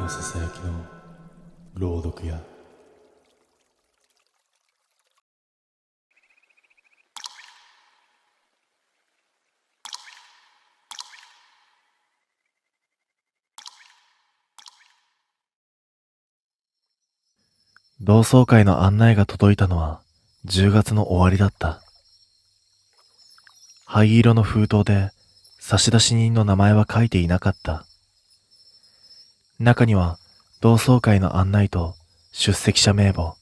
のささやきの朗読や同窓会の案内が届いたのは10月の終わりだった。灰色の封筒で差出人の名前は書いていなかった。中には同窓会の案内と出席者名簿、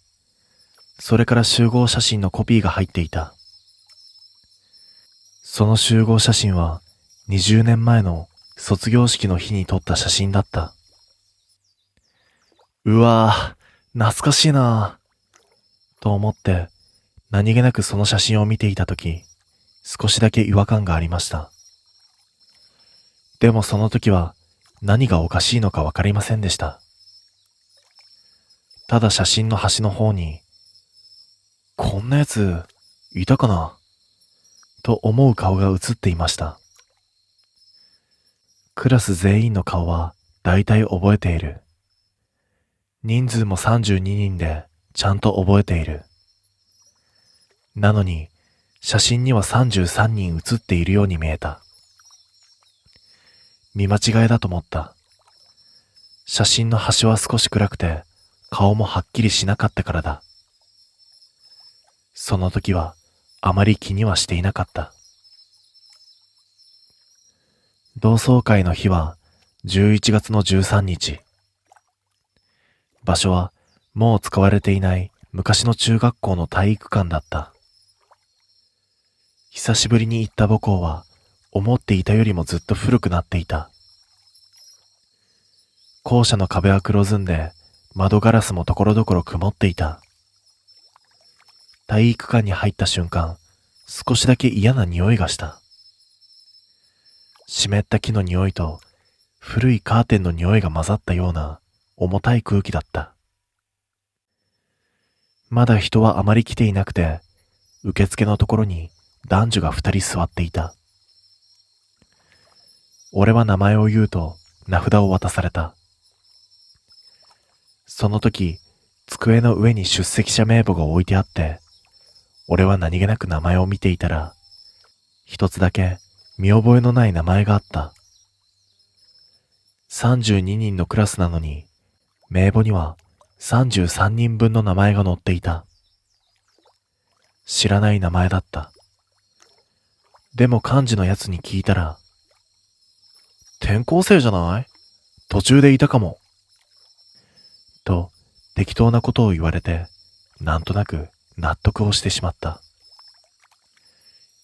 それから集合写真のコピーが入っていた。その集合写真は20年前の卒業式の日に撮った写真だった。うわぁ、懐かしいなぁ、と思って何気なくその写真を見ていたとき、少しだけ違和感がありました。でもその時は何がおかしいのかわかりませんでした。ただ写真の端の方に、こんなやついたかなと思う顔が映っていました。クラス全員の顔は大体覚えている。人数も32人でちゃんと覚えている。なのに写真には33人写っているように見えた。見間違いだと思った。写真の端は少し暗くて顔もはっきりしなかったからだ。その時はあまり気にはしていなかった。同窓会の日は11月の13日。場所はもう使われていない昔の中学校の体育館だった。久しぶりに行った母校は思っていたよりもずっと古くなっていた。校舎の壁は黒ずんで窓ガラスもところどころ曇っていた。体育館に入った瞬間、少しだけ嫌な匂いがした。湿った木の匂いと古いカーテンの匂いが混ざったような重たい空気だった。まだ人はあまり来ていなくて、受付のところに男女が2人座っていた。俺は名前を言うと名札を渡された。その時、机の上に出席者名簿が置いてあって、俺は何気なく名前を見ていたら、一つだけ見覚えのない名前があった。32人のクラスなのに、名簿には33人分の名前が載っていた。知らない名前だった。でも幹事のやつに聞いたら、転校生じゃない？途中でいたかも。と適当なことを言われて、なんとなく納得をしてしまった。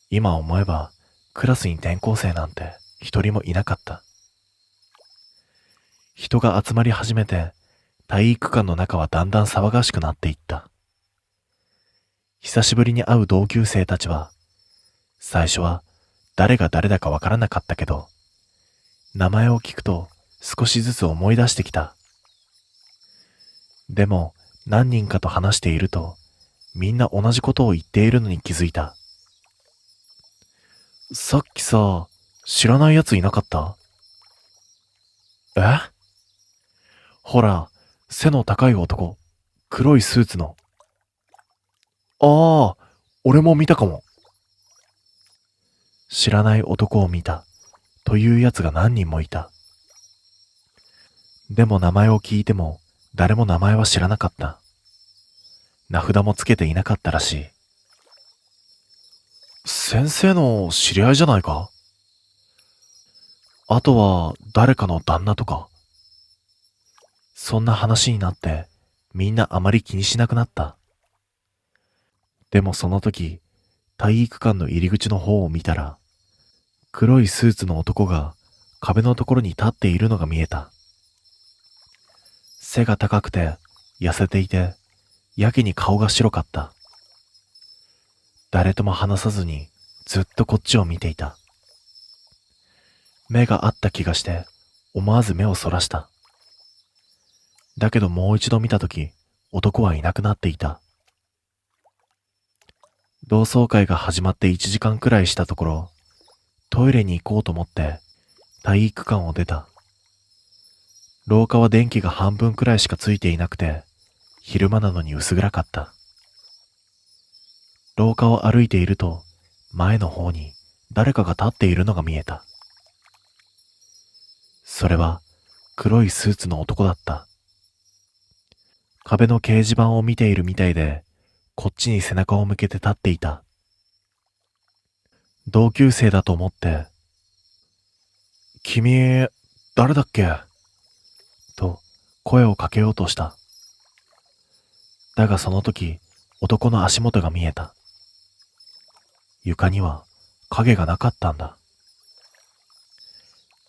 今思えばクラスに転校生なんて一人もいなかった。人が集まり始めて体育館の中はだんだん騒がしくなっていった。久しぶりに会う同級生たちは、最初は誰が誰だかわからなかったけど、名前を聞くと少しずつ思い出してきた。でも何人かと話していると、みんな同じことを言っているのに気づいた。さっきさ、知らないやついなかった？え？ほら、背の高い男、黒いスーツの。ああ、俺も見たかも。知らない男を見たというやつが何人もいた。でも名前を聞いても誰も名前は知らなかった。名札もつけていなかったらしい。先生の知り合いじゃないか？あとは誰かの旦那とか。そんな話になってみんなあまり気にしなくなった。でもその時、体育館の入り口の方を見たら、黒いスーツの男が壁のところに立っているのが見えた。背が高くて痩せていて、やけに顔が白かった。誰とも話さずにずっとこっちを見ていた。目が合った気がして思わず目をそらした。だけどもう一度見たとき、男はいなくなっていた。同窓会が始まって1時間くらいしたところ、トイレに行こうと思って体育館を出た。廊下は電気が半分くらいしかついていなくて、昼間なのに薄暗かった。廊下を歩いていると、前の方に誰かが立っているのが見えた。それは黒いスーツの男だった。壁の掲示板を見ているみたいで、こっちに背中を向けて立っていた。同級生だと思って、君、誰だっけと声をかけようとした。だがその時、男の足元が見えた。床には影がなかったんだ。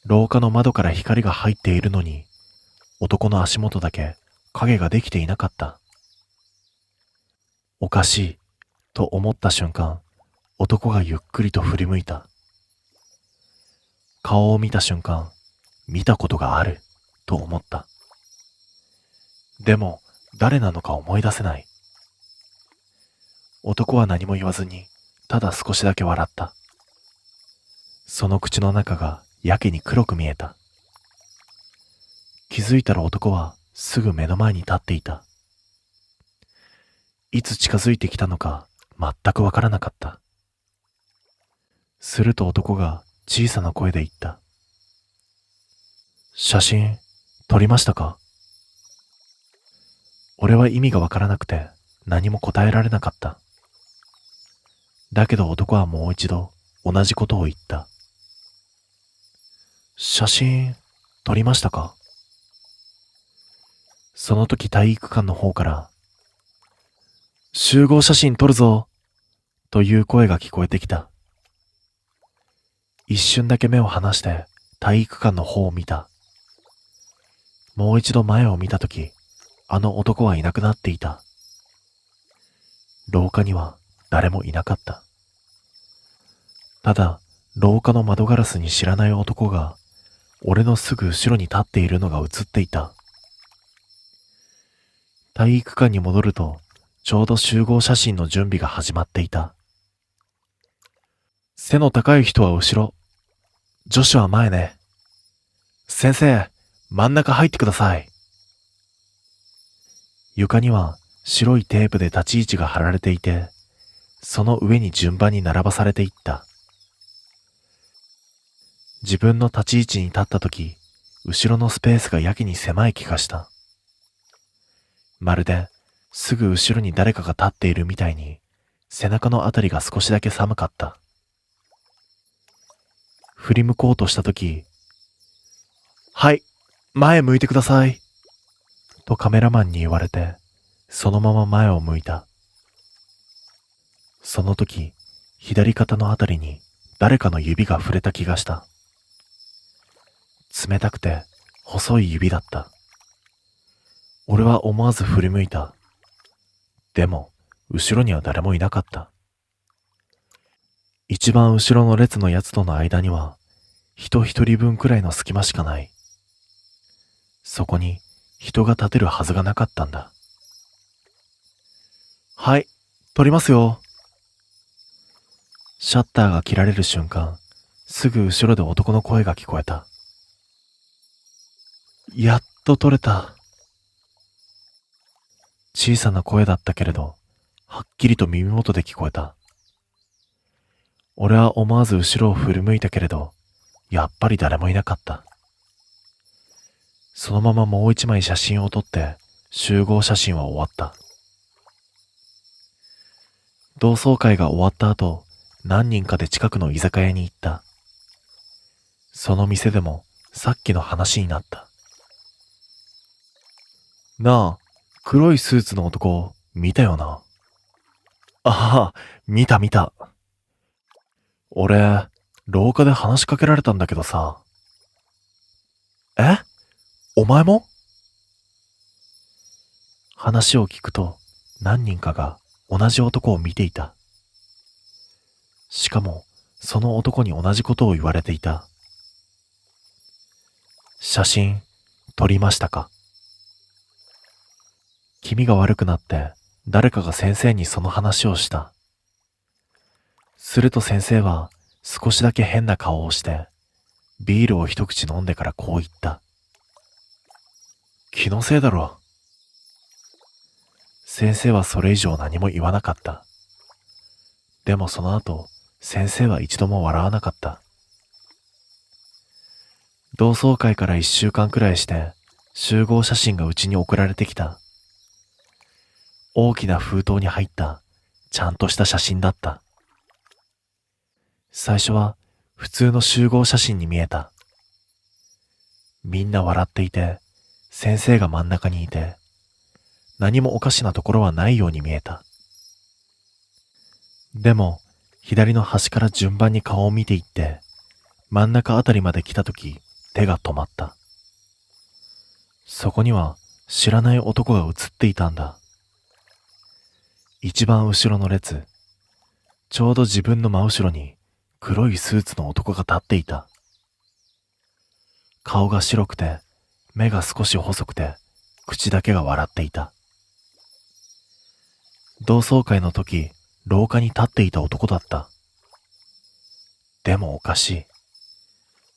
廊下の窓から光が入っているのに、男の足元だけ影ができていなかった。おかしいと思った瞬間、男がゆっくりと振り向いた。顔を見た瞬間、見たことがあると思った。でも誰なのか思い出せない。男は何も言わずに、ただ少しだけ笑った。その口の中がやけに黒く見えた。気づいたら男はすぐ目の前に立っていた。いつ近づいてきたのか全くわからなかった。すると男が小さな声で言った。写真撮りましたか？俺は意味がわからなくて何も答えられなかった。だけど男はもう一度同じことを言った。写真撮りましたか？その時体育館の方から集合写真撮るぞという声が聞こえてきた。一瞬だけ目を離して体育館の方を見た。もう一度前を見たとき、あの男はいなくなっていた。廊下には誰もいなかった。ただ、廊下の窓ガラスに知らない男が、俺のすぐ後ろに立っているのが映っていた。体育館に戻ると、ちょうど集合写真の準備が始まっていた。背の高い人は後ろ、女子は前ね。先生、真ん中入ってください。床には白いテープで立ち位置が貼られていて、その上に順番に並ばされていった。自分の立ち位置に立ったとき、後ろのスペースがやけに狭い気がした。まるで、すぐ後ろに誰かが立っているみたいに、背中のあたりが少しだけ寒かった。振り向こうとしたとき、はい、前向いてください。とカメラマンに言われて、そのまま前を向いた。その時、左肩のあたりに誰かの指が触れた気がした。冷たくて細い指だった。俺は思わず振り向いた。でも、後ろには誰もいなかった。一番後ろの列のやつとの間には、人一人分くらいの隙間しかない。そこに人が立てるはずがなかったんだ。はい、撮りますよ。シャッターが切られる瞬間、すぐ後ろで男の声が聞こえた。やっと撮れた。小さな声だったけれど、はっきりと耳元で聞こえた。俺は思わず後ろを振り向いたけれど、やっぱり誰もいなかった。そのままもう一枚写真を撮って集合写真は終わった。同窓会が終わった後、何人かで近くの居酒屋に行った。その店でもさっきの話になった。なあ、黒いスーツの男見たよな。ああ、見た見た。俺、廊下で話しかけられたんだけどさ。え？お前も？話を聞くと何人かが同じ男を見ていた。しかもその男に同じことを言われていた。写真撮りましたか？気味が悪くなって誰かが先生にその話をした。すると先生は少しだけ変な顔をしてビールを一口飲んでからこう言った。気のせいだろ。先生はそれ以上何も言わなかった。でもその後、先生は一度も笑わなかった。同窓会から1週間くらいして、集合写真がうちに送られてきた。大きな封筒に入った、ちゃんとした写真だった。最初は普通の集合写真に見えた。みんな笑っていて、先生が真ん中にいて、何もおかしなところはないように見えた。でも、左の端から順番に顔を見ていって、真ん中あたりまで来たとき、手が止まった。そこには知らない男が写っていたんだ。一番後ろの列、ちょうど自分の真後ろに黒いスーツの男が立っていた。顔が白くて、目が少し細くて、口だけが笑っていた。同窓会の時、廊下に立っていた男だった。でもおかしい。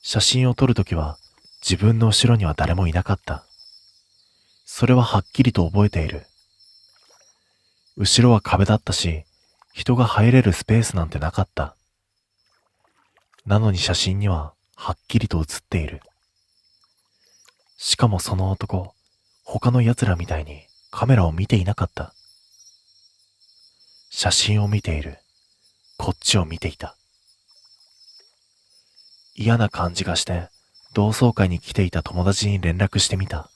写真を撮るときは自分の後ろには誰もいなかった。それははっきりと覚えている。後ろは壁だったし、人が入れるスペースなんてなかった。なのに写真にははっきりと写っている。しかもその男、他の奴らみたいにカメラを見ていなかった。写真を見ている。こっちを見ていた。嫌な感じがして、同窓会に来ていた友達に連絡してみた。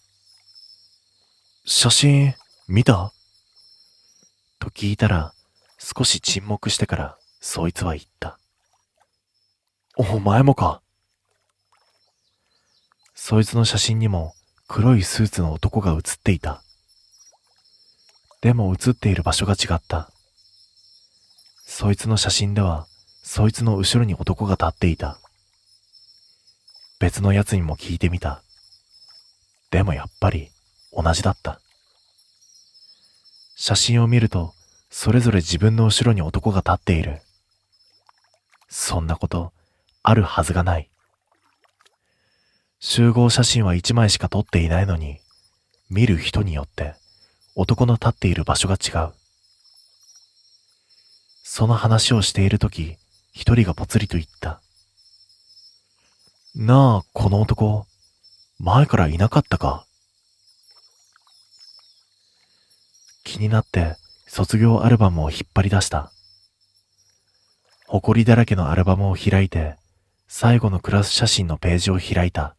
写真、見た？と聞いたら、少し沈黙してから、そいつは言った。お前もか。そいつの写真にも、黒いスーツの男が写っていた。でも写っている場所が違った。そいつの写真では、そいつの後ろに男が立っていた。別のやつにも聞いてみた。でもやっぱり同じだった。写真を見ると、それぞれ自分の後ろに男が立っている。そんなこと、あるはずがない。集合写真は1枚しか撮っていないのに、見る人によって男の立っている場所が違う。その話をしているとき、一人がぽつりと言った。なあ、この男、前からいなかったか？気になって卒業アルバムを引っ張り出した。埃だらけのアルバムを開いて、最後のクラス写真のページを開いた。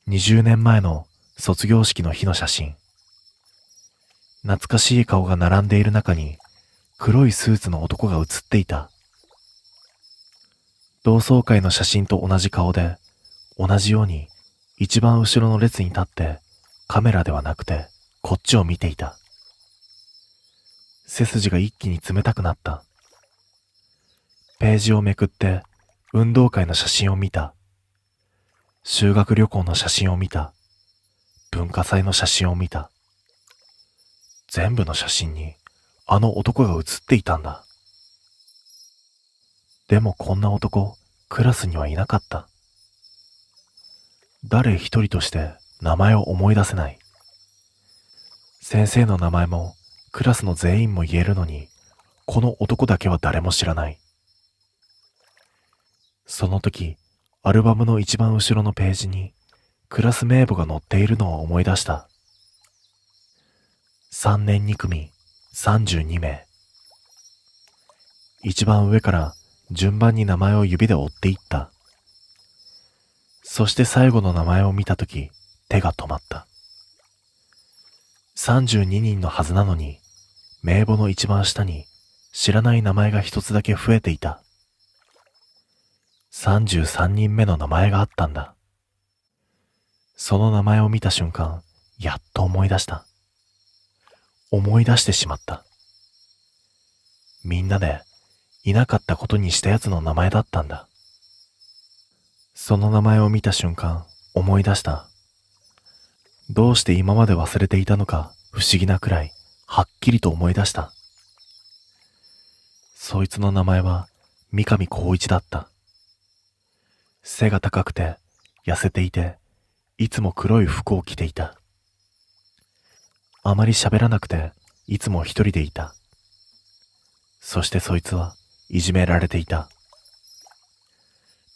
20年前の卒業式の日の写真。懐かしい顔が並んでいる中に、黒いスーツの男が写っていた。同窓会の写真と同じ顔で、同じように一番後ろの列に立ってカメラではなくてこっちを見ていた。背筋が一気に冷たくなった。ページをめくって運動会の写真を見た。修学旅行の写真を見た。文化祭の写真を見た。全部の写真にあの男が写っていたんだ。でもこんな男、クラスにはいなかった。誰一人として名前を思い出せない。先生の名前もクラスの全員も言えるのに、この男だけは誰も知らない。その時、アルバムの一番後ろのページにクラス名簿が載っているのを思い出した。3年2組32名。一番上から順番に名前を指で追っていった。そして最後の名前を見たとき、手が止まった。32人のはずなのに、名簿の一番下に知らない名前が一つだけ増えていた。33人目の名前があったんだ。その名前を見た瞬間、やっと思い出した。思い出してしまった。みんなでいなかったことにしたやつの名前だったんだ。その名前を見た瞬間、思い出した。どうして今まで忘れていたのか不思議なくらい、はっきりと思い出した。そいつの名前は三上光一だった。背が高くて、痩せていて、いつも黒い服を着ていた。あまり喋らなくて、いつも一人でいた。そしてそいつはいじめられていた。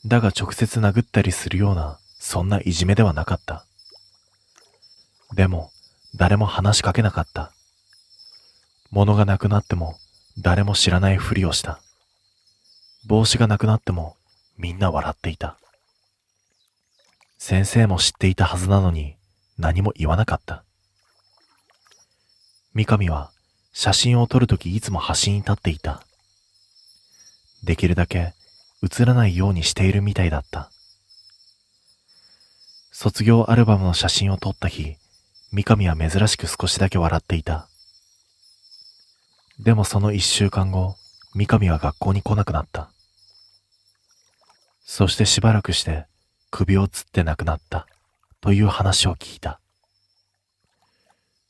だが直接殴ったりするような、そんないじめではなかった。でも、誰も話しかけなかった。物がなくなっても、誰も知らないふりをした。帽子がなくなっても、みんな笑っていた。先生も知っていたはずなのに、何も言わなかった。三上は、写真を撮るときいつも端に立っていた。できるだけ、映らないようにしているみたいだった。卒業アルバムの写真を撮った日、三上は珍しく少しだけ笑っていた。でもその1週間後、三上は学校に来なくなった。そしてしばらくして首をつって亡くなったという話を聞いた。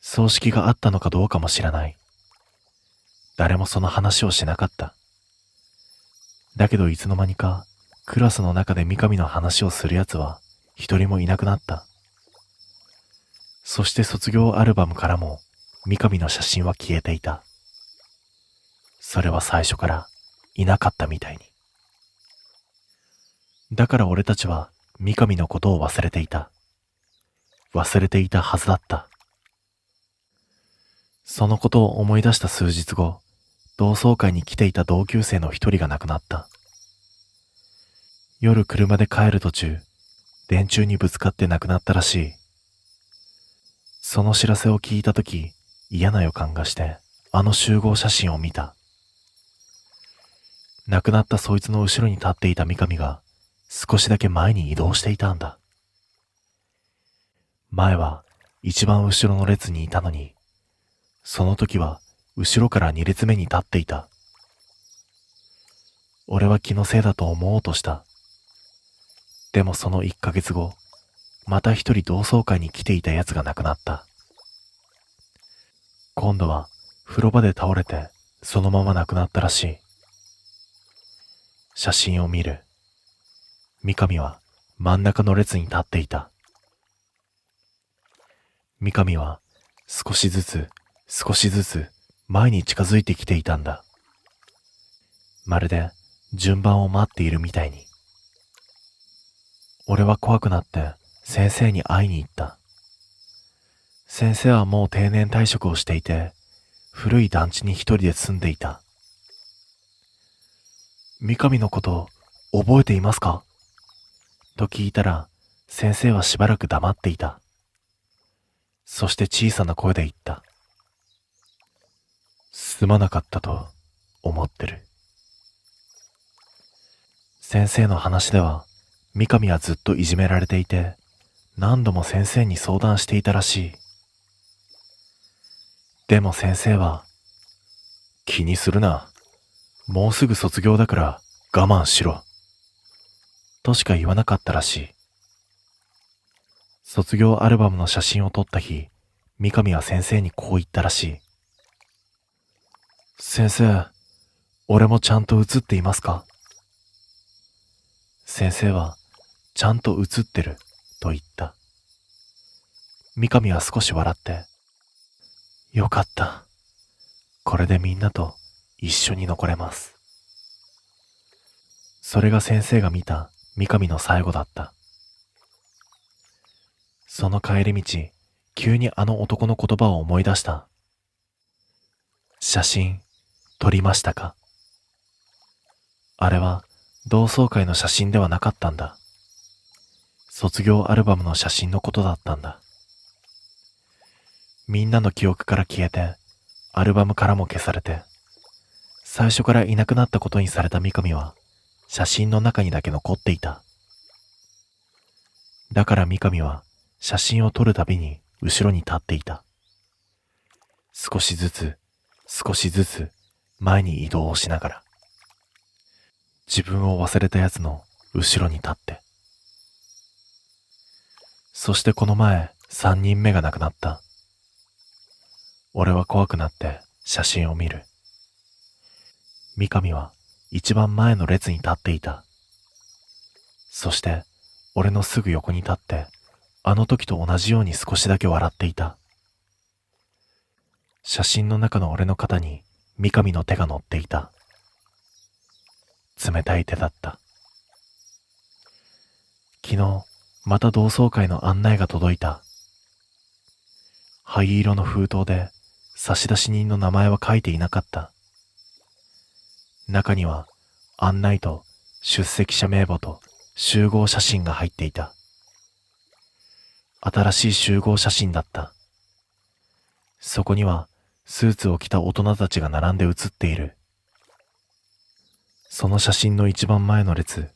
葬式があったのかどうかも知らない。誰もその話をしなかった。だけどいつの間にかクラスの中で三上の話をするやつは一人もいなくなった。そして卒業アルバムからも三上の写真は消えていた。それは最初からいなかったみたいに。だから俺たちは三上のことを忘れていた。忘れていたはずだった。そのことを思い出した数日後、同窓会に来ていた同級生の一人が亡くなった。夜車で帰る途中、電柱にぶつかって亡くなったらしい。その知らせを聞いたとき、嫌な予感がして、あの集合写真を見た。亡くなったそいつの後ろに立っていた三上が、少しだけ前に移動していたんだ。前は一番後ろの列にいたのに、その時は後ろから2列目に立っていた。俺は気のせいだと思おうとした。でもその1ヶ月後、また一人同窓会に来ていた奴が亡くなった。今度は風呂場で倒れてそのまま亡くなったらしい。写真を見る。三上は真ん中の列に立っていた。三上は少しずつ前に近づいてきていたんだ。まるで順番を待っているみたいに。俺は怖くなって先生に会いに行った。先生はもう定年退職をしていて、古い団地に一人で住んでいた。三上のこと覚えていますかと聞いたら、先生はしばらく黙っていた。そして小さな声で言った。すまなかったと思ってる。先生の話では、三上はずっといじめられていて、何度も先生に相談していたらしい。でも先生は、気にするな。もうすぐ卒業だから我慢しろ。としか言わなかったらしい。卒業アルバムの写真を撮った日、三上は先生にこう言ったらしい。先生、俺もちゃんと写っていますか？先生は、ちゃんと写ってると言った。三上は少し笑って、よかった。これでみんなと一緒に残れます。それが先生が見た三上の最後だった。その帰り道、急にあの男の言葉を思い出した。写真、撮りましたか？あれは同窓会の写真ではなかったんだ。卒業アルバムの写真のことだったんだ。みんなの記憶から消えて、アルバムからも消されて、最初からいなくなったことにされた三上は、写真の中にだけ残っていた。だから三上は、写真を撮るたびに後ろに立っていた。少しずつ前に移動をしながら。自分を忘れた奴の後ろに立って。そしてこの前、3人目が亡くなった。俺は怖くなって写真を見る。三上は一番前の列に立っていた。そして俺のすぐ横に立ってあの時と同じように少しだけ笑っていた。写真の中の俺の肩に三上の手が乗っていた。冷たい手だった。昨日、また同窓会の案内が届いた。灰色の封筒で差出人の名前は書いていなかった。中には案内と出席者名簿と集合写真が入っていた。新しい集合写真だった。そこにはスーツを着た大人たちが並んで写っている。その写真の一番前の列、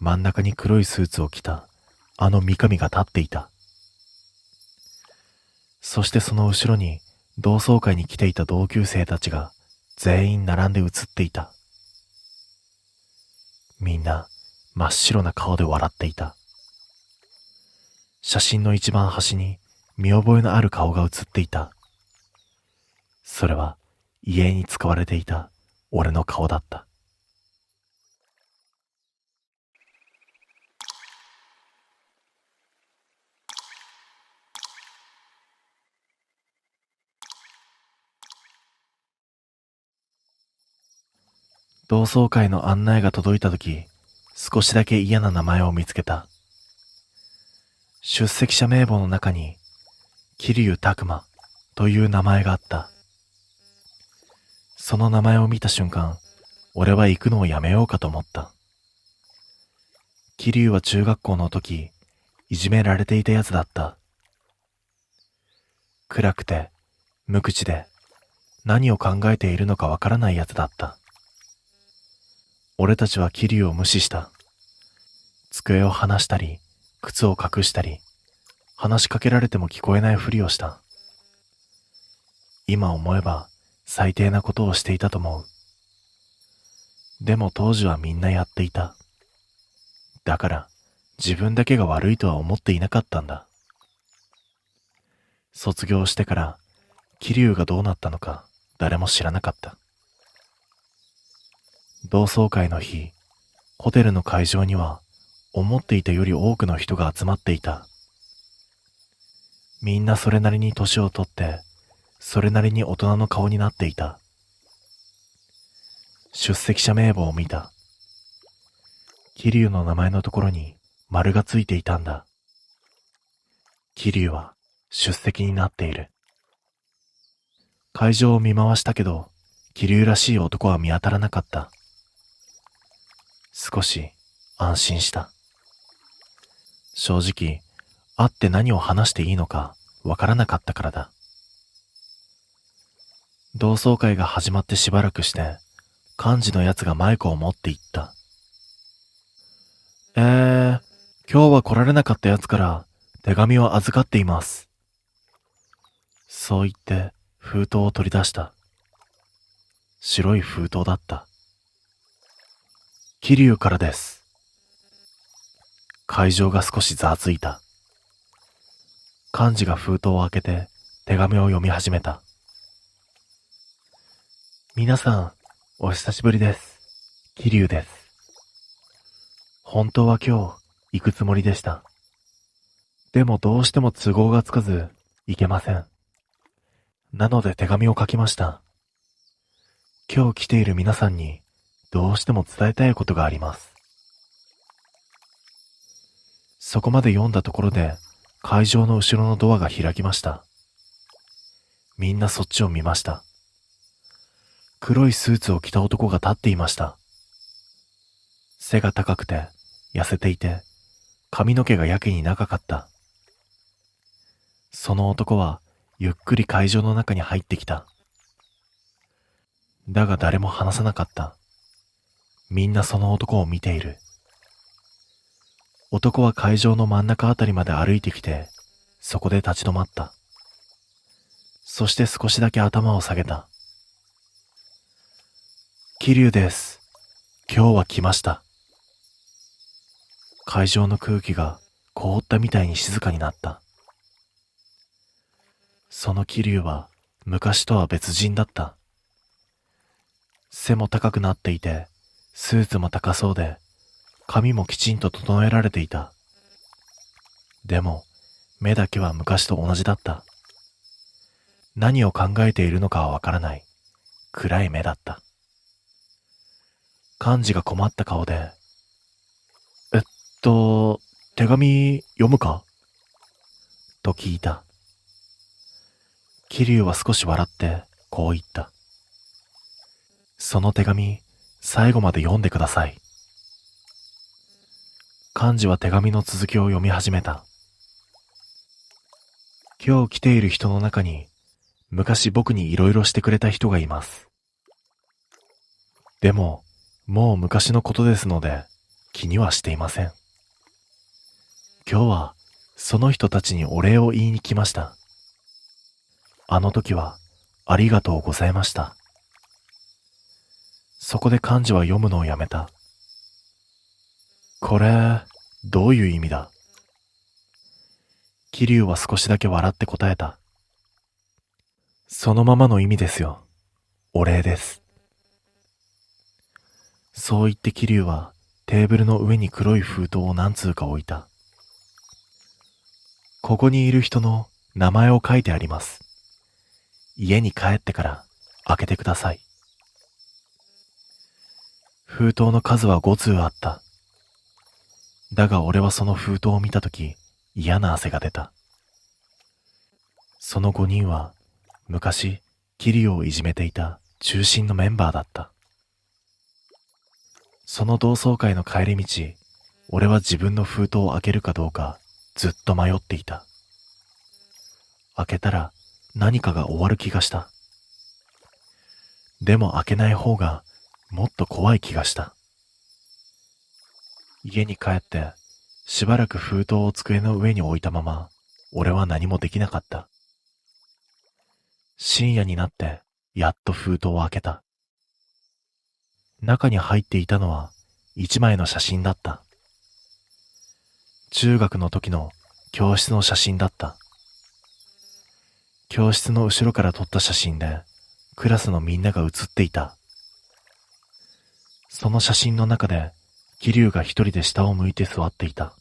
真ん中に黒いスーツを着たあの三上が立っていた。そしてその後ろに同窓会に来ていた同級生たちが全員並んで写っていた。みんな真っ白な顔で笑っていた。写真の一番端に見覚えのある顔が写っていた。それは遺影に使われていた俺の顔だった。同窓会の案内が届いたとき、少しだけ嫌な名前を見つけた。出席者名簿の中に、桐生拓馬という名前があった。その名前を見た瞬間、俺は行くのをやめようかと思った。桐生は中学校の時、いじめられていたやつだった。暗くて、無口で、何を考えているのかわからないやつだった。俺たちは桐生を無視した。机を離したり、靴を隠したり、話しかけられても聞こえないふりをした。今思えば最低なことをしていたと思う。でも当時はみんなやっていた。だから自分だけが悪いとは思っていなかったんだ。卒業してから桐生がどうなったのか誰も知らなかった。同窓会の日、ホテルの会場には思っていたより多くの人が集まっていた。みんなそれなりに年をとって、それなりに大人の顔になっていた。出席者名簿を見た。桐生の名前のところに丸がついていたんだ。桐生は出席になっている。会場を見回したけど、桐生らしい男は見当たらなかった。少し安心した。正直、会って何を話していいのかわからなかったからだ。同窓会が始まってしばらくして、幹事のやつがマイクを持って行った。今日は来られなかったやつから手紙を預かっています。そう言って封筒を取り出した。白い封筒だった。桐生からです。会場が少しざわついた。幹事が封筒を開けて手紙を読み始めた。皆さん、お久しぶりです。桐生です。本当は今日行くつもりでした。でもどうしても都合がつかず行けません。なので手紙を書きました。今日来ている皆さんにどうしても伝えたいことがあります。そこまで読んだところで会場の後ろのドアが開きました。みんなそっちを見ました。黒いスーツを着た男が立っていました。背が高くて痩せていて髪の毛がやけに長かった。その男はゆっくり会場の中に入ってきた。だが誰も話さなかった。みんなその男を見ている。男は会場の真ん中あたりまで歩いてきて、そこで立ち止まった。そして少しだけ頭を下げた。桐生です。今日は来ました。会場の空気が凍ったみたいに静かになった。その桐生は昔とは別人だった。背も高くなっていて、スーツも高そうで、髪もきちんと整えられていた。でも、目だけは昔と同じだった。何を考えているのかはわからない暗い目だった。幹事が困った顔で、手紙読むかと聞いた。桐生は少し笑ってこう言った。その手紙、最後まで読んでください。幹事は手紙の続きを読み始めた。今日来ている人の中に、昔僕にいろいろしてくれた人がいます。でも、もう昔のことですので、気にはしていません。今日は、その人たちにお礼を言いに来ました。あの時は、ありがとうございました。そこで幹事は読むのをやめた。これ、どういう意味だ？桐生は少しだけ笑って答えた。そのままの意味ですよ。お礼です。そう言って桐生はテーブルの上に黒い封筒を何通か置いた。ここにいる人の名前を書いてあります。家に帰ってから開けてください。封筒の数は5通あった。だが俺はその封筒を見たとき嫌な汗が出た。その5人は昔桐生をいじめていた中心のメンバーだった。その同窓会の帰り道、俺は自分の封筒を開けるかどうかずっと迷っていた。開けたら何かが終わる気がした。でも開けない方がもっと怖い気がした。家に帰ってしばらく封筒を机の上に置いたまま俺は何もできなかった。深夜になってやっと封筒を開けた。中に入っていたのは一枚の写真だった。中学の時の教室の写真だった。教室の後ろから撮った写真でクラスのみんなが写っていた。その写真の中で桐生が一人で下を向いて座っていた。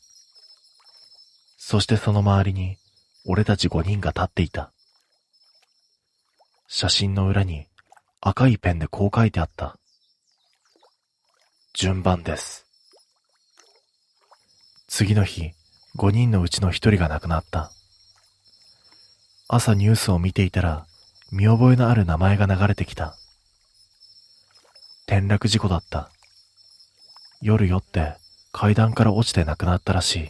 そしてその周りに俺たち5人が立っていた。写真の裏に赤いペンでこう書いてあった。順番です。次の日、5人のうちの1人が亡くなった。朝ニュースを見ていたら、見覚えのある名前が流れてきた。転落事故だった。夜酔って階段から落ちて亡くなったらしい。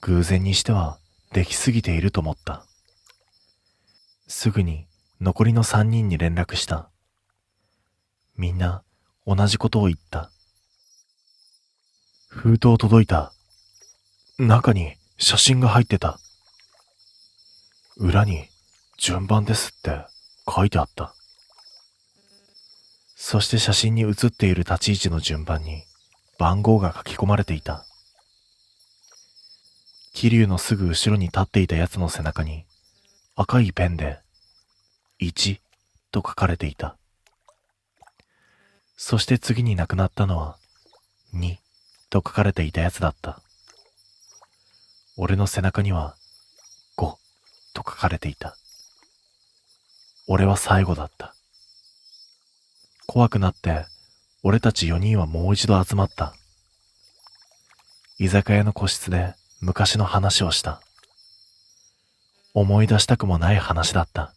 偶然にしては出来すぎていると思った。すぐに残りの3人に連絡した。みんな同じことを言った。封筒届いた。中に写真が入ってた。裏に順番ですって書いてあった。そして写真に写っている立ち位置の順番に番号が書き込まれていた。桐生のすぐ後ろに立っていたやつの背中に赤いペンで1と書かれていた。そして次に亡くなったのは2と書かれていたやつだった。俺の背中には5と書かれていた。俺は最後だった。怖くなって俺たち4人はもう一度集まった。居酒屋の個室で昔の話をした。思い出したくもない話だった。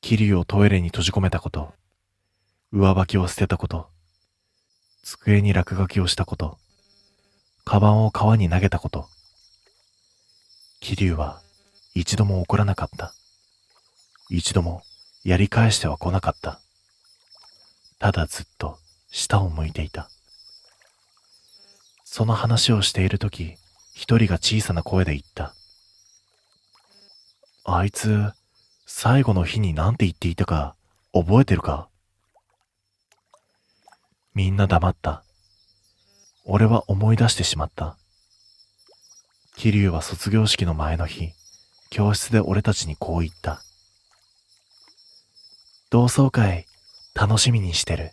桐生をトイレに閉じ込めたこと、上履きを捨てたこと、机に落書きをしたこと、カバンを川に投げたこと。桐生は一度も怒らなかった。一度もやり返しては来なかった。ただずっと下を向いていた。その話をしているとき、一人が小さな声で言った。あいつ、最後の日に何て言っていたか覚えてるか？みんな黙った。俺は思い出してしまった。桐生は卒業式の前の日、教室で俺たちにこう言った。同窓会、楽しみにしてる。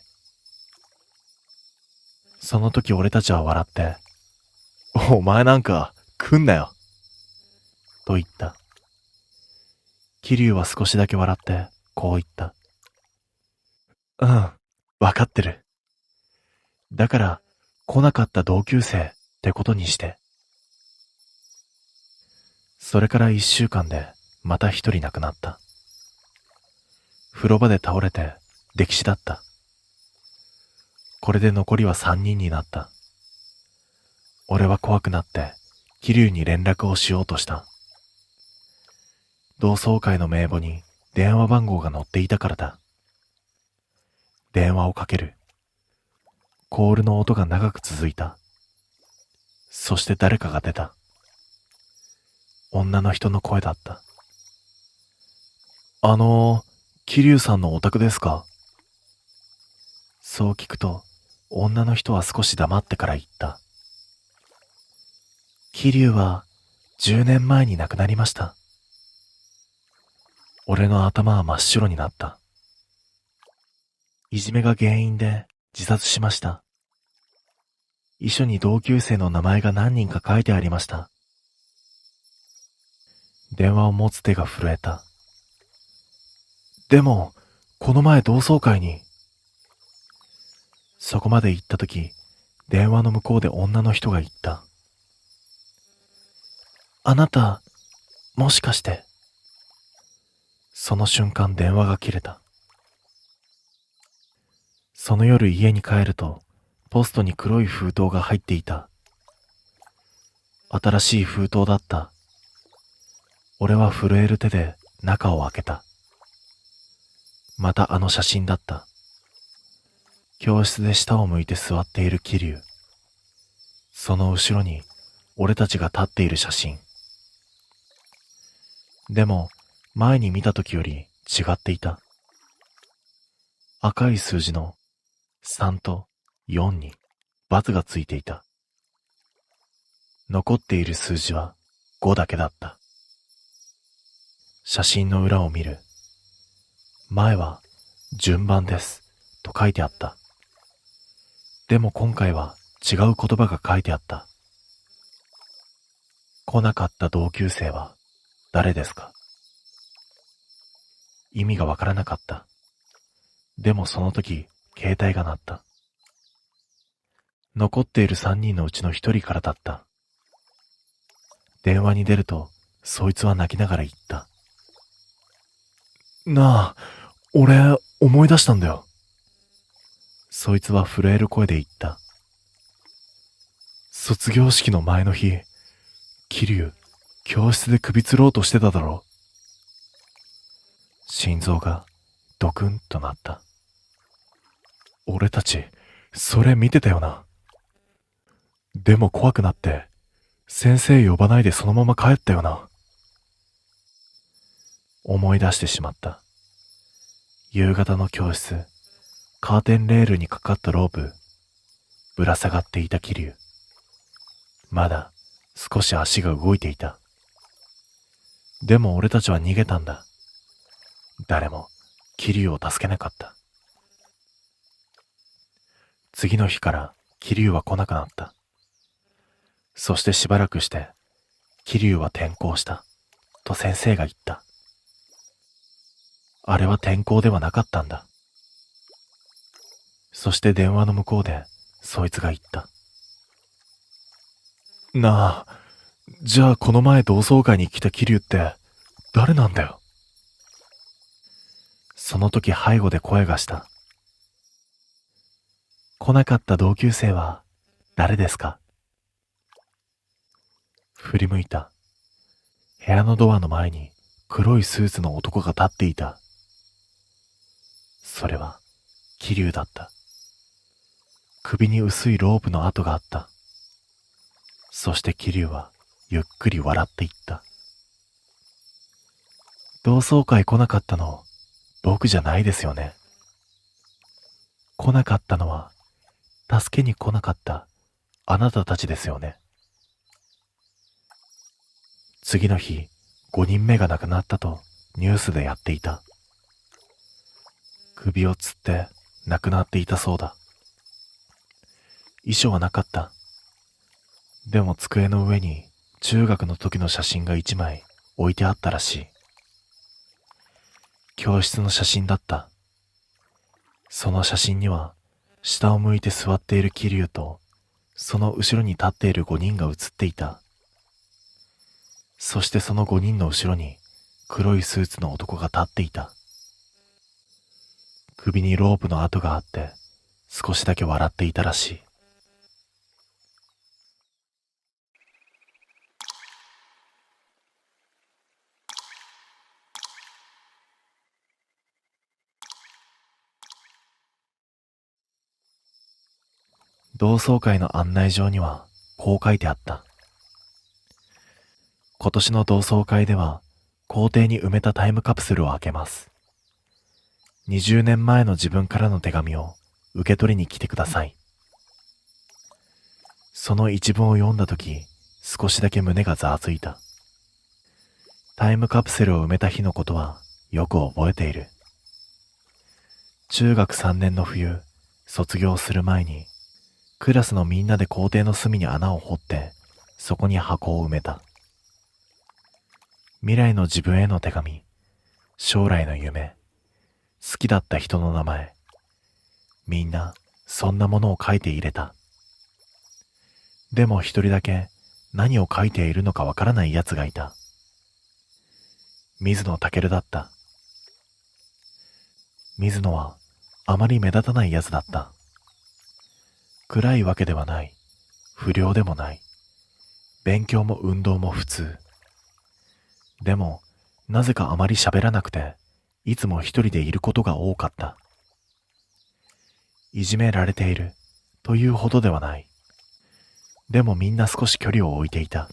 その時俺たちは笑って、お前なんか来んなよ。と言った。桐生は少しだけ笑って、こう言った。うん、わかってる。だから、来なかった同級生ってことにして。それから1週間で、また一人亡くなった。風呂場で倒れて、溺死だった。これで残りは3人になった。俺は怖くなって、桐生に連絡をしようとした。同窓会の名簿に電話番号が載っていたからだ。電話をかける。コールの音が長く続いた。そして誰かが出た。女の人の声だった。桐生さんのお宅ですか？そう聞くと、女の人は少し黙ってから言った。桐生は10年前に亡くなりました。俺の頭は真っ白になった。いじめが原因で自殺しました。遺書に同級生の名前が何人か書いてありました。電話を持つ手が震えた。でも、この前同窓会に。そこまで行ったとき、電話の向こうで女の人が言った。あなた、もしかして。その瞬間電話が切れた。その夜家に帰ると、ポストに黒い封筒が入っていた。新しい封筒だった。俺は震える手で中を開けた。またあの写真だった。教室で下を向いて座っている桐生。その後ろに俺たちが立っている写真。でも前に見た時より違っていた。赤い数字の3と4に×がついていた。残っている数字は5だけだった。写真の裏を見る。前は順番ですと書いてあった。でも今回は違う言葉が書いてあった。来なかった同級生は誰ですか？意味がわからなかった。でもその時、携帯が鳴った。残っている3人のうちの1人からだった。電話に出ると、そいつは泣きながら言った。なあ、俺、思い出したんだよ。そいつは震える声で言った。卒業式の前の日、桐生、教室で首吊ろうとしてただろ。心臓がドクンとなった。俺たち、それ見てたよな。でも怖くなって、先生呼ばないでそのまま帰ったよな。思い出してしまった。夕方の教室、カーテンレールにかかったロープ、ぶら下がっていた桐生。まだ少し足が動いていた。でも俺たちは逃げたんだ。誰も桐生を助けなかった。次の日から桐生は来なくなった。そしてしばらくして、桐生は転校した、と先生が言った。あれは転校ではなかったんだ。そして電話の向こうで、そいつが言った。なあ、じゃあこの前同窓会に来た桐生って、誰なんだよ。その時背後で声がした。来なかった同級生は誰ですか？振り向いた。部屋のドアの前に黒いスーツの男が立っていた。それは桐生だった。首に薄いロープの跡があった。そして桐生はゆっくり笑っていった。同窓会来なかったの僕じゃないですよね。来なかったのは助けに来なかったあなたたちですよね。次の日、5人目が亡くなったとニュースでやっていた。首をつって亡くなっていたそうだ。遺書はなかった。でも机の上に中学の時の写真が一枚置いてあったらしい。教室の写真だった。その写真には下を向いて座っている桐生とその後ろに立っている5人が写っていた。そしてその5人の後ろに黒いスーツの男が立っていた。首にロープの跡があって少しだけ笑っていたらしい。同窓会の案内状にはこう書いてあった。今年の同窓会では校庭に埋めたタイムカプセルを開けます。20年前の自分からの手紙を受け取りに来てください。その一文を読んだとき、少しだけ胸がざわついた。タイムカプセルを埋めた日のことはよく覚えている。中学3年の冬、卒業する前に、クラスのみんなで校庭の隅に穴を掘って、そこに箱を埋めた。未来の自分への手紙、将来の夢、好きだった人の名前、みんなそんなものを書いて入れた。でも一人だけ何を書いているのかわからない奴がいた。水野健だった。水野はあまり目立たない奴だった。暗いわけではない。不良でもない。勉強も運動も普通。でも、なぜかあまり喋らなくて、いつも一人でいることが多かった。いじめられているというほどではない。でもみんな少し距離を置いていた。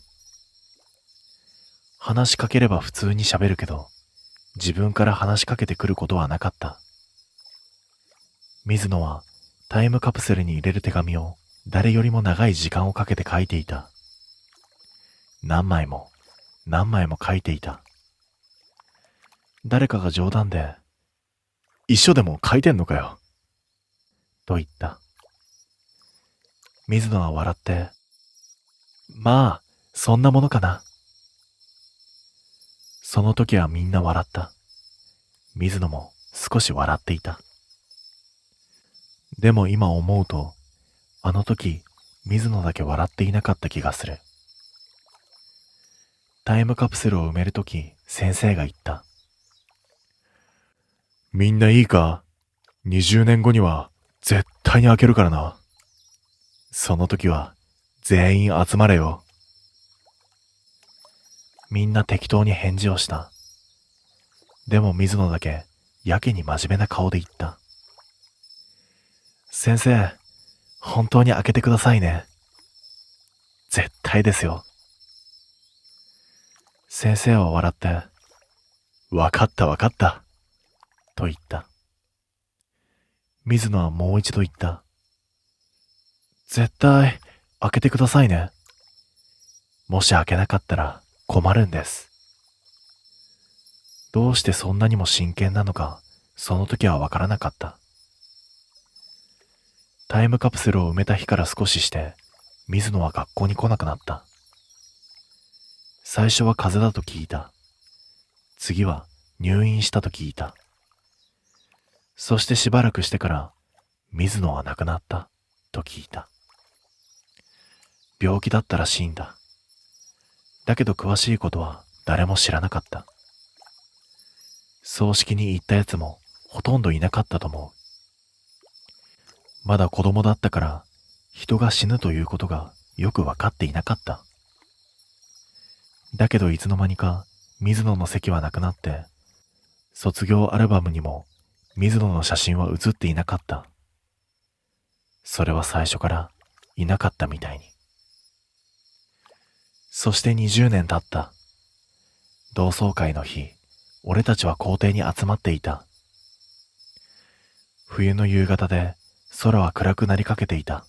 話しかければ普通に喋るけど、自分から話しかけてくることはなかった。水野はタイムカプセルに入れる手紙を誰よりも長い時間をかけて書いていた。何枚も何枚も書いていた。誰かが冗談で、一緒でも書いてんのかよ、と言った。水野は笑って、まあ、そんなものかな。その時はみんな笑った。水野も少し笑っていた。でも今思うと、あの時、水野だけ笑っていなかった気がする。タイムカプセルを埋めるとき、先生が言った。みんないいか？ 20 年後には絶対に開けるからな。その時は全員集まれよ。みんな適当に返事をした。でも水野だけやけに真面目な顔で言った。先生、本当に開けてくださいね。絶対ですよ。先生は笑って、わかったわかった、と言った。水野はもう一度言った。絶対開けてくださいね。もし開けなかったら困るんです。どうしてそんなにも真剣なのか、その時はわからなかった。タイムカプセルを埋めた日から少しして、水野は学校に来なくなった。最初は風邪だと聞いた。次は入院したと聞いた。そしてしばらくしてから、水野は亡くなったと聞いた。病気だったらしいんだ。だけど詳しいことは誰も知らなかった。葬式に行ったやつもほとんどいなかったと思う。まだ子供だったから人が死ぬということがよくわかっていなかった。だけどいつの間にか水野の席はなくなって、卒業アルバムにも水野の写真は写っていなかった。それは最初からいなかったみたいに。そして20年経った。同窓会の日、俺たちは校庭に集まっていた。冬の夕方で空は暗くなりかけていた。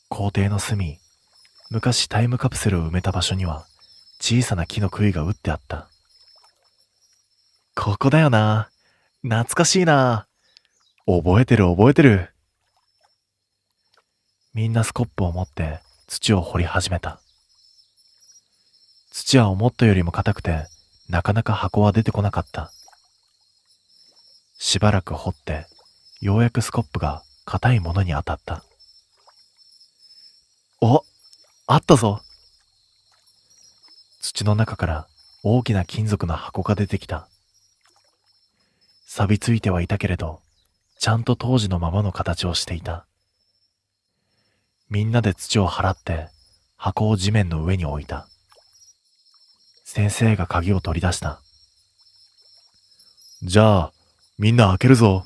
校庭の隅、昔タイムカプセルを埋めた場所には小さな木の杭が打ってあった。ここだよな。懐かしいな。覚えてる覚えてる。みんなスコップを持って土を掘り始めた。土は思ったよりも硬くて、なかなか箱は出てこなかった。しばらく掘って、ようやくスコップが硬いものに当たった。お、あったぞ。土の中から大きな金属の箱が出てきた。錆びついてはいたけれど、ちゃんと当時のままの形をしていた。みんなで土を払って箱を地面の上に置いた。先生が鍵を取り出した。じゃあ、みんな開けるぞ。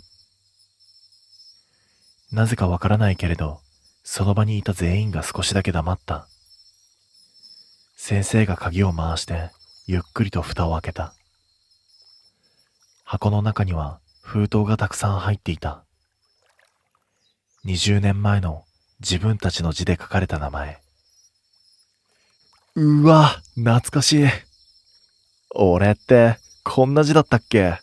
なぜかわからないけれど、その場にいた全員が少しだけ黙った。先生が鍵を回して、ゆっくりと蓋を開けた。箱の中には封筒がたくさん入っていた。20年前の自分たちの字で書かれた名前。うわ、懐かしい。俺って、こんな字だったっけ？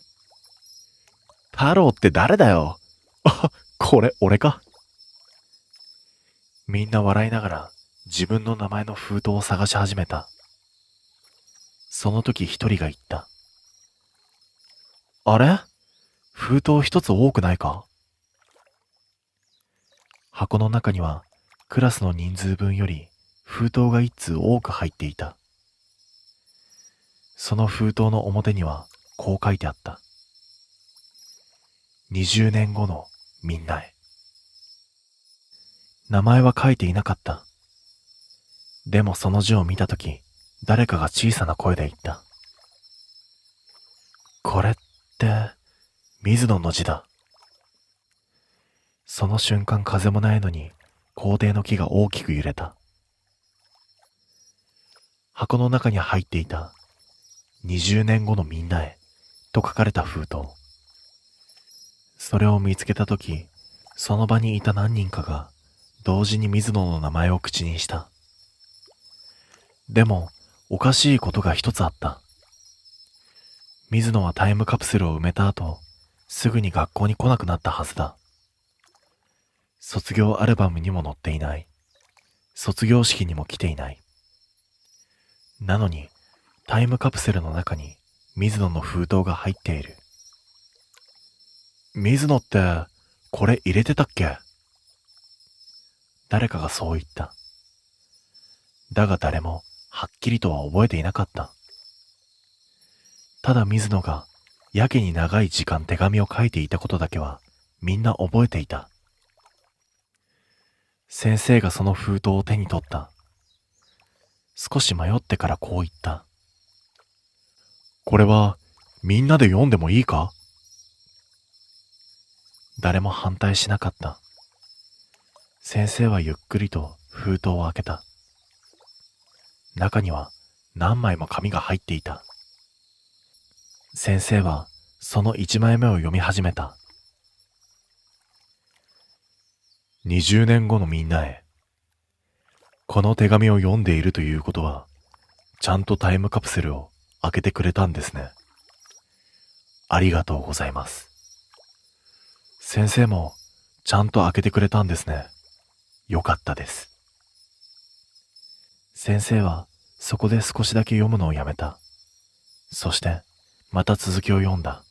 太郎って誰だよ。あ、これ俺か。みんな笑いながら自分の名前の封筒を探し始めた。その時一人が言った。あれ？封筒一つ多くないか？箱の中にはクラスの人数分より封筒が一通多く入っていた。その封筒の表にはこう書いてあった。20年後のみんなへ。名前は書いていなかった。でもその字を見たとき、誰かが小さな声で言った。これって、水野の字だ。その瞬間風もないのに、校庭の木が大きく揺れた。箱の中に入っていた、20年後のみんなへ、と書かれた封筒。それを見つけたとき、その場にいた何人かが、同時に水野の名前を口にした。でも、おかしいことが一つあった。水野はタイムカプセルを埋めた後、すぐに学校に来なくなったはずだ。卒業アルバムにも載っていない。卒業式にも来ていない。なのに、タイムカプセルの中に水野の封筒が入っている。水野って、これ入れてたっけ？誰かがそう言った。だが誰もはっきりとは覚えていなかった。ただ水野がやけに長い時間手紙を書いていたことだけはみんな覚えていた。先生がその封筒を手に取った。少し迷ってからこう言った。これはみんなで読んでもいいか？誰も反対しなかった。先生はゆっくりと封筒を開けた。中には何枚も紙が入っていた。先生はその1枚目を読み始めた。20年後のみんなへ。この手紙を読んでいるということは、ちゃんとタイムカプセルを開けてくれたんですね。ありがとうございます。先生もちゃんと開けてくれたんですね。よかったです。先生はそこで少しだけ読むのをやめた。そしてまた続きを読んだ。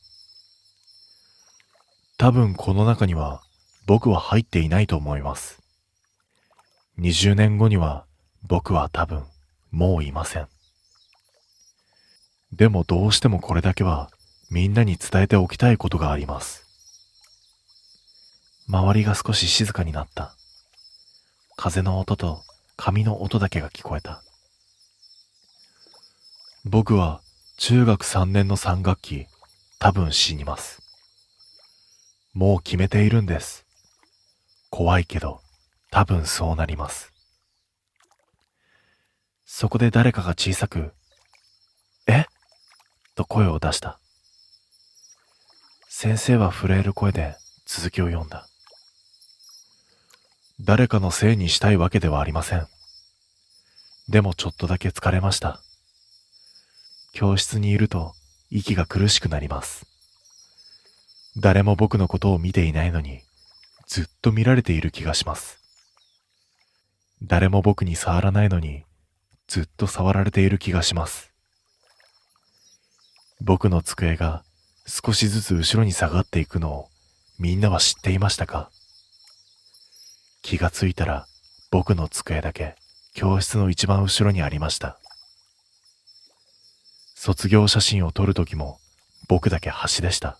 多分この中には僕は入っていないと思います。20年後には僕は多分もういません。でもどうしてもこれだけはみんなに伝えておきたいことがあります。周りが少し静かになった。風の音と紙の音だけが聞こえた。僕は中学3年の3学期、多分死にます。もう決めているんです。怖いけど、多分そうなります。そこで誰かが小さく、え？と声を出した。先生は震える声で続きを読んだ。誰かのせいにしたいわけではありません。でもちょっとだけ疲れました。教室にいると息が苦しくなります。誰も僕のことを見ていないのに、ずっと見られている気がします。誰も僕に触らないのに、ずっと触られている気がします。僕の机が少しずつ後ろに下がっていくのをみんなは知っていましたか？気がついたら僕の机だけ教室の一番後ろにありました。卒業写真を撮るときも僕だけ端でした。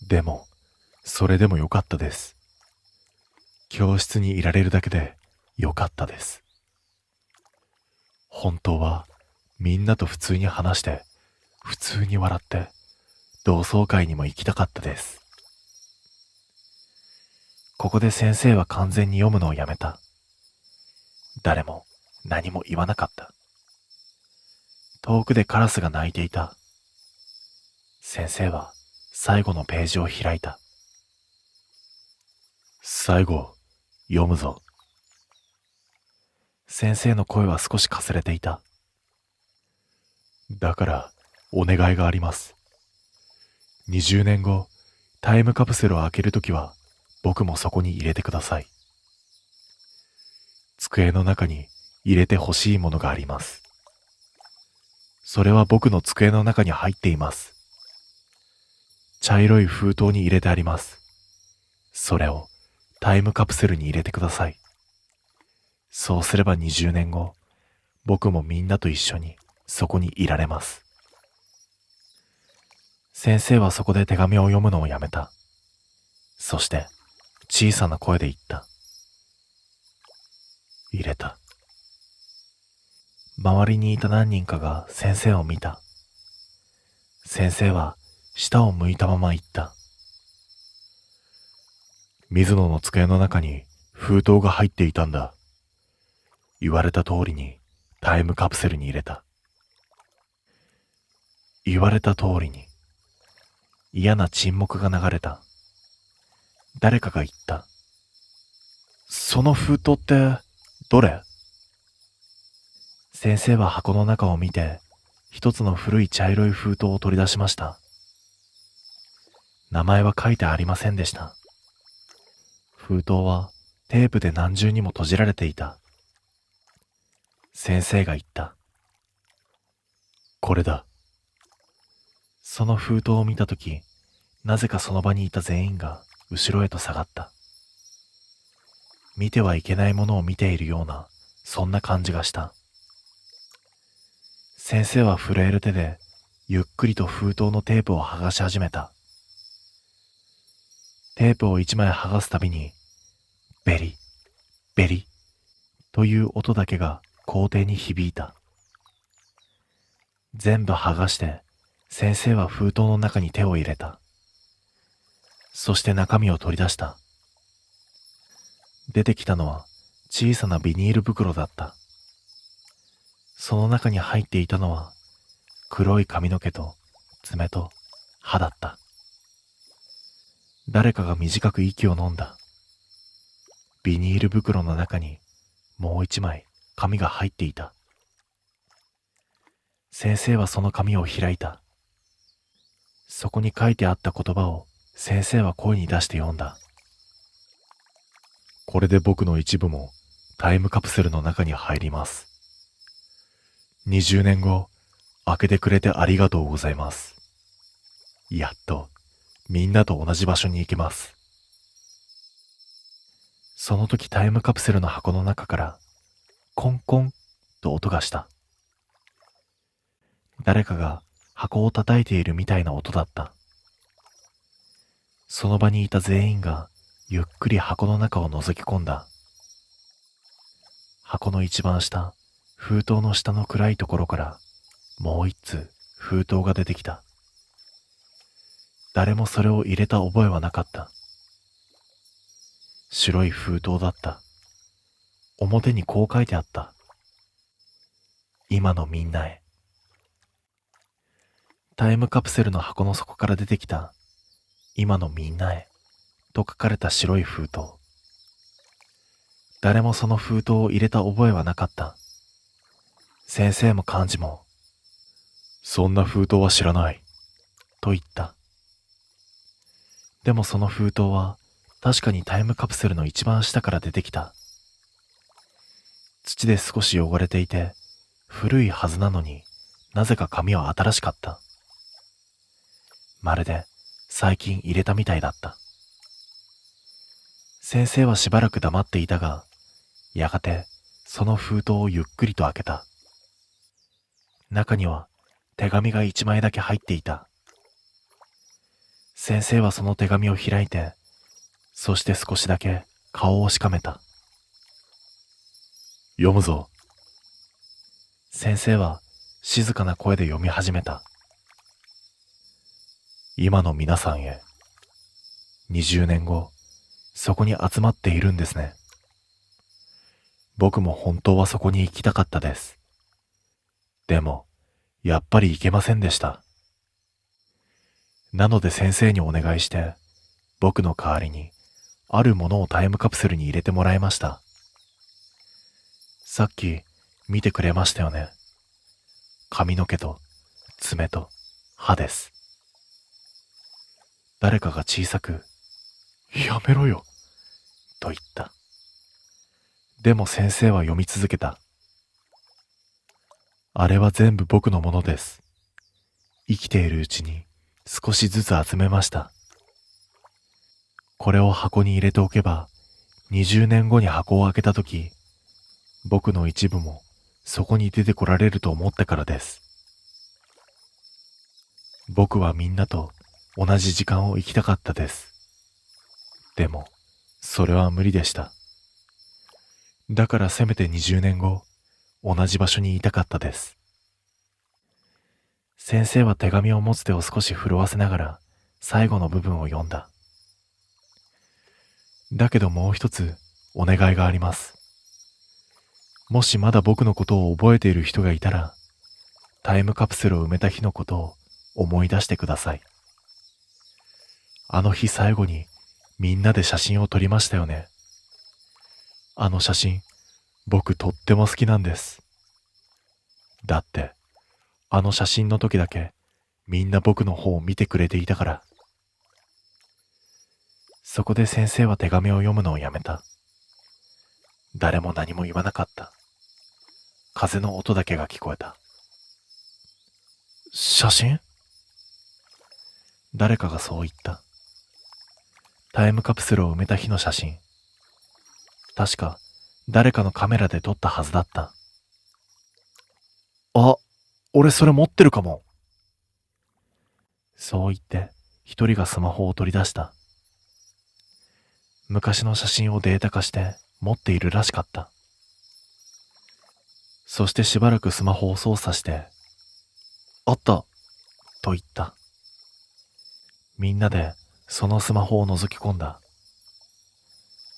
でも、それでもよかったです。教室にいられるだけでよかったです。本当はみんなと普通に話して普通に笑って同窓会にも行きたかったです。ここで先生は完全に読むのをやめた。誰も何も言わなかった。遠くでカラスが鳴いていた。先生は最後のページを開いた。最後、読むぞ。先生の声は少しかすれていた。だから、お願いがあります。20年後、タイムカプセルを開けるときは、僕もそこに入れてください。机の中に入れてほしいものがあります。それは僕の机の中に入っています。茶色い封筒に入れてあります。それをタイムカプセルに入れてください。そうすれば20年後、僕もみんなと一緒にそこにいられます。先生はそこで手紙を読むのをやめた。そして小さな声で言った。入れた。周りにいた何人かが先生を見た。先生は下を向いたまま言った。水野の机の中に封筒が入っていたんだ。言われた通りにタイムカプセルに入れた。言われた通りに。嫌な沈黙が流れた。誰かが言った。その封筒ってどれ？先生は箱の中を見て、一つの古い茶色い封筒を取り出しました。名前は書いてありませんでした。封筒はテープで何重にも閉じられていた。先生が言った。これだ。その封筒を見たとき、なぜかその場にいた全員が後ろへと下がった。見てはいけないものを見ているような、そんな感じがした。先生は震える手で、ゆっくりと封筒のテープを剥がし始めた。テープを一枚剥がすたびに、ベリ、ベリという音だけが校庭に響いた。全部剥がして、先生は封筒の中に手を入れた。そして中身を取り出した。出てきたのは小さなビニール袋だった。その中に入っていたのは黒い髪の毛と爪と歯だった。誰かが短く息を飲んだ。ビニール袋の中にもう一枚紙が入っていた。先生はその紙を開いた。そこに書いてあった言葉を先生は声に出して読んだ。これで僕の一部もタイムカプセルの中に入ります。20年後、開けてくれてありがとうございます。やっとみんなと同じ場所に行けます。その時タイムカプセルの箱の中からコンコンと音がした。誰かが箱を叩いているみたいな音だった。その場にいた全員がゆっくり箱の中を覗き込んだ。箱の一番下、封筒の下の暗いところからもう一通封筒が出てきた。誰もそれを入れた覚えはなかった。白い封筒だった。表にこう書いてあった。今のみんなへ。タイムカプセルの箱の底から出てきた今のみんなへと書かれた白い封筒。誰もその封筒を入れた覚えはなかった。先生も幹事も、そんな封筒は知らない、と言った。でもその封筒は確かにタイムカプセルの一番下から出てきた。土で少し汚れていて、古いはずなのになぜか紙は新しかった。まるで最近入れたみたいだった。先生はしばらく黙っていたが、やがてその封筒をゆっくりと開けた。中には手紙が一枚だけ入っていた。先生はその手紙を開いて、そして少しだけ顔をしかめた。読むぞ。先生は静かな声で読み始めた。今の皆さんへ。20年後、そこに集まっているんですね。僕も本当はそこに行きたかったです。でも、やっぱり行けませんでした。なので先生にお願いして、僕の代わりに、あるものをタイムカプセルに入れてもらいました。さっき、見てくれましたよね。髪の毛と、爪と、歯です。誰かが小さく、やめろよ、と言った。でも先生は読み続けた。あれは全部僕のものです。生きているうちに少しずつ集めました。これを箱に入れておけば、20年後に箱を開けたとき、僕の一部もそこに出てこられると思ってからです。僕はみんなと同じ時間を生きたかったです。でも、それは無理でした。だからせめて20年後、同じ場所にいたかったです。先生は手紙を持つ手を少し震わせながら、最後の部分を読んだ。だけどもう一つ、お願いがあります。もしまだ僕のことを覚えている人がいたら、タイムカプセルを埋めた日のことを思い出してください。あの日最後にみんなで写真を撮りましたよね。あの写真、僕とっても好きなんです。だって、あの写真の時だけみんな僕の方を見てくれていたから。そこで先生は手紙を読むのをやめた。誰も何も言わなかった。風の音だけが聞こえた。写真？誰かがそう言った。タイムカプセルを埋めた日の写真。確か誰かのカメラで撮ったはずだった。あ、俺それ持ってるかも。そう言って一人がスマホを取り出した。昔の写真をデータ化して持っているらしかった。そしてしばらくスマホを操作して、あった、と言った。みんなでそのスマホを覗き込んだ。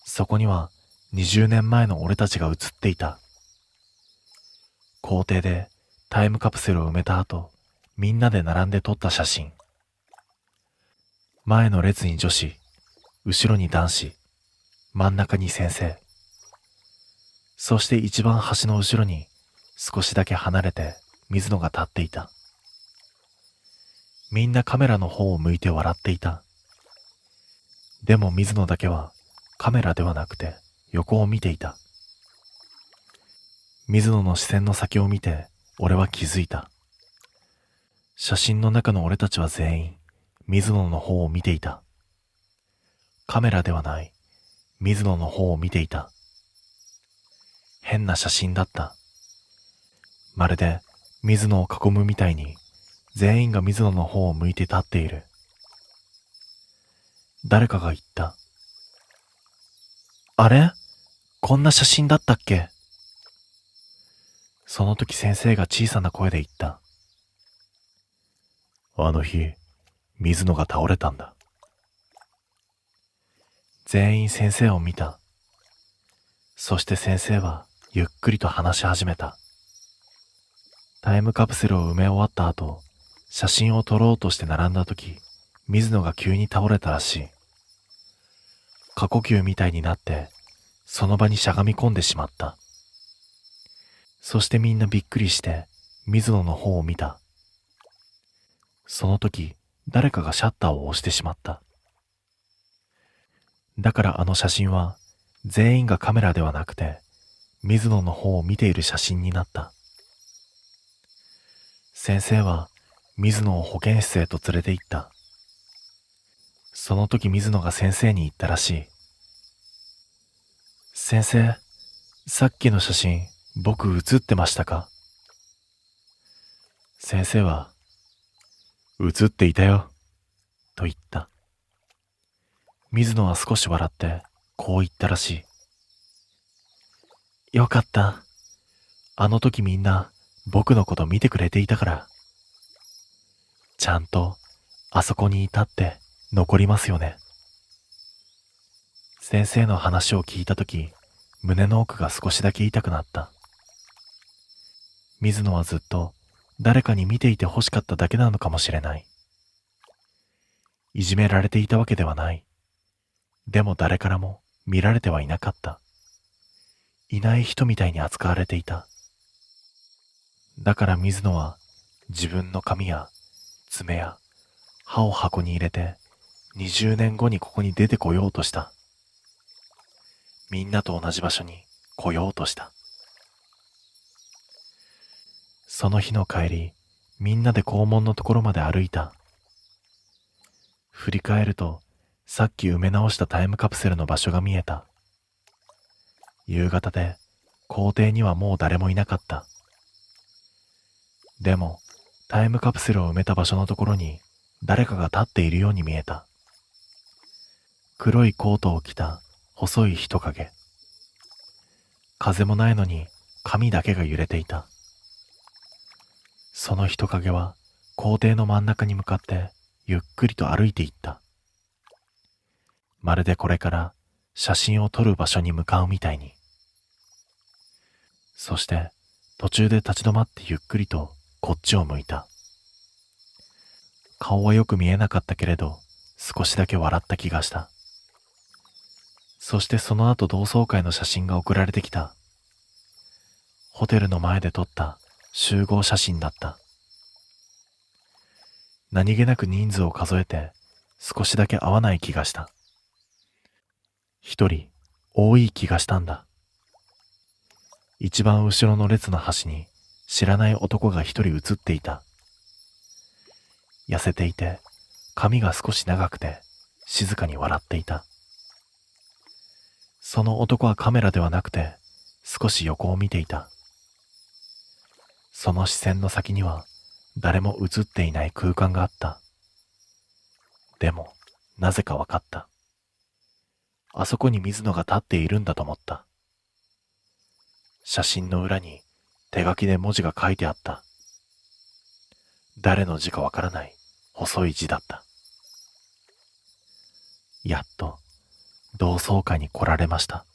そこには20年前の俺たちが写っていた。校庭でタイムカプセルを埋めた後、みんなで並んで撮った写真。前の列に女子、後ろに男子、真ん中に先生。そして一番端の後ろに少しだけ離れて水野が立っていた。みんなカメラの方を向いて笑っていた。でも水野だけはカメラではなくて横を見ていた。水野の視線の先を見て俺は気づいた。写真の中の俺たちは全員水野の方を見ていた。カメラではない水野の方を見ていた。変な写真だった。まるで水野を囲むみたいに全員が水野の方を向いて立っている。誰かが言った。あれ？こんな写真だったっけ？その時先生が小さな声で言った。あの日、水野が倒れたんだ。全員先生を見た。そして先生はゆっくりと話し始めた。タイムカプセルを埋め終わった後、写真を撮ろうとして並んだ時、水野が急に倒れたらしい。過呼吸みたいになって、その場にしゃがみ込んでしまった。そしてみんなびっくりして、水野の方を見た。その時、誰かがシャッターを押してしまった。だからあの写真は、全員がカメラではなくて、水野の方を見ている写真になった。先生は水野を保健室へと連れて行った。その時水野が先生に言ったらしい。先生、さっきの写真、僕写ってましたか？先生は、写っていたよ、と言った。水野は少し笑って、こう言ったらしい。よかった。あの時みんな、僕のこと見てくれていたから。ちゃんと、あそこにいたって残りますよね。先生の話を聞いたとき、胸の奥が少しだけ痛くなった。水野はずっと誰かに見ていて欲しかっただけなのかもしれない。いじめられていたわけではない。でも誰からも見られてはいなかった。いない人みたいに扱われていた。だから水野は自分の髪や爪や歯を箱に入れて20年後にここに出てこようとした。みんなと同じ場所に来ようとした。その日の帰り、みんなで校門のところまで歩いた。振り返ると、さっき埋め直したタイムカプセルの場所が見えた。夕方で、校庭にはもう誰もいなかった。でも、タイムカプセルを埋めた場所のところに、誰かが立っているように見えた。黒いコートを着た細い人影。風もないのに髪だけが揺れていた。その人影は校庭の真ん中に向かってゆっくりと歩いていった。まるでこれから写真を撮る場所に向かうみたいに。そして途中で立ち止まってゆっくりとこっちを向いた。顔はよく見えなかったけれど少しだけ笑った気がした。そしてその後同窓会の写真が送られてきた。ホテルの前で撮った集合写真だった。何気なく人数を数えて少しだけ合わない気がした。一人多い気がしたんだ。一番後ろの列の端に知らない男が一人写っていた。痩せていて髪が少し長くて静かに笑っていた。その男はカメラではなくて少し横を見ていた。その視線の先には誰も映っていない空間があった。でもなぜかわかった。あそこに水野が立っているんだと思った。写真の裏に手書きで文字が書いてあった。誰の字かわからない細い字だった。やっと同窓会に来られました。